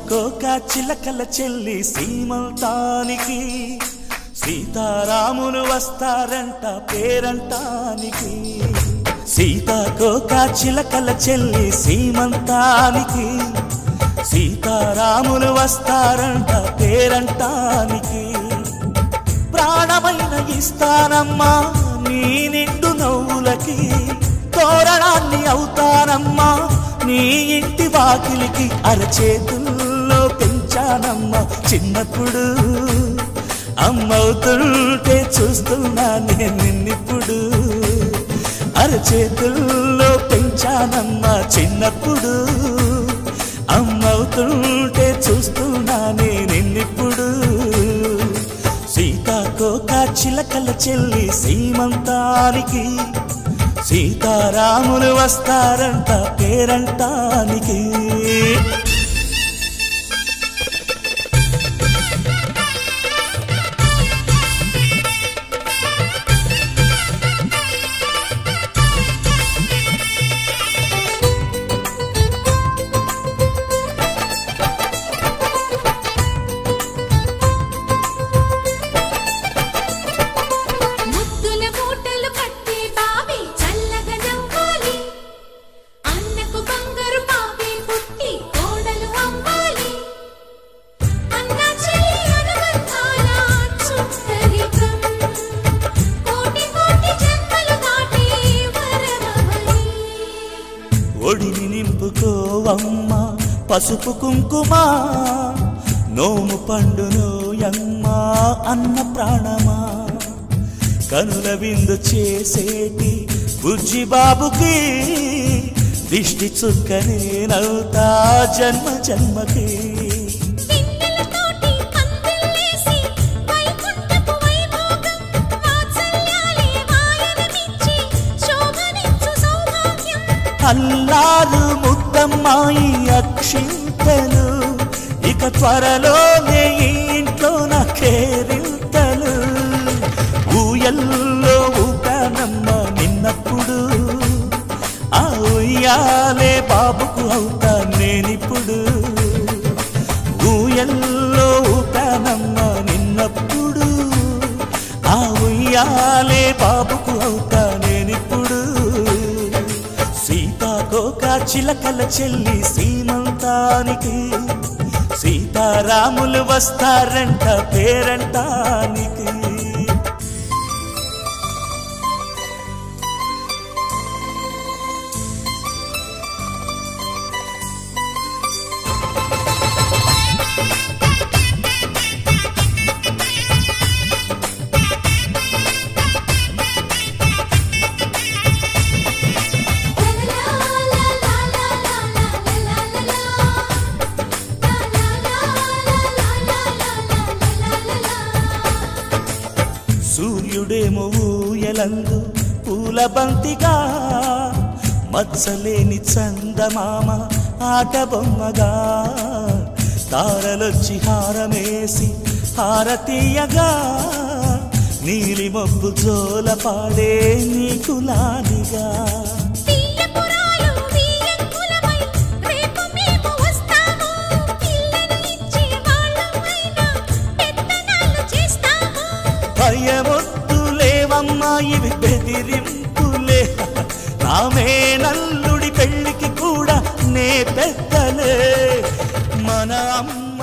సీతాకోక చిలకల చెల్లి సీమంతానికి సీతారాములు వస్తారంట పేరంటానికి సీతాకోక చిలకల చెల్లి సీమంతానికి సీతారాములు వస్తారంట పేరంటానికి ప్రాణమైన ఇస్తానమ్మా నీ నిండు నవ్వులకి తోరణాన్ని అవుతానమ్మా నీ ఇంటి వాకిలికి అరచేతుల్లో పెంచానమ్మా చిన్నప్పుడు అమ్మవుతుంటే చూస్తున్నా నేను నిన్నిప్పుడు అరచేతుల్లో పెంచానమ్మా చిన్నప్పుడు అమ్మవుతుంటే చూస్తున్నా నేను నిన్నిప్పుడు సీతాకోక చిలకల చెల్లి సీమంతానికి సీతారాములు వస్తారంట పేరంటానికి ఒడిని నింపుకోవమ్మ పసుపు కుంకుమ నోము పండునోయమ్మ అన్న ప్రాణమా కనుల విందు చేసేటి బుజ్జి బాబుకి దిష్టి చుక్కనేనవుతా జన్మ జన్మకి అల్లారు ముద్దమ్మాయి అక్షింతలు ఇక త్వరలోనే ఇంట్లో నా కేరింతలు ఊయల్లో ఊపానమ్మ నిన్నప్పుడు ఆ ఉయ్యాలే బాబుకు అవుతా నేనిప్పుడు ఊయల్లో ఊపానమ్మ నిన్నప్పుడు ఆ ఉయ్యాలే బాబుకు అవుతా నేనిప్పుడు సీతాకోక చిలకల చెల్లి సీమంతానికి సీతారాములు వస్తారంట పేరంటానికి సూర్యుడేమో ఊయలందు పూల బంతిగా మత్సలేని చందమామ ఆట బొమ్మగా తారలొచ్చి హారమేసి హారతీయగా నీలి మబ్బు జోల పాడే నీకులానిగా భయమొద్దులేవమ్మా ఇవి బెదిరింపులే నామే నల్లుడి పెళ్లికి కూడా నే పెద్దలే మన అమ్మ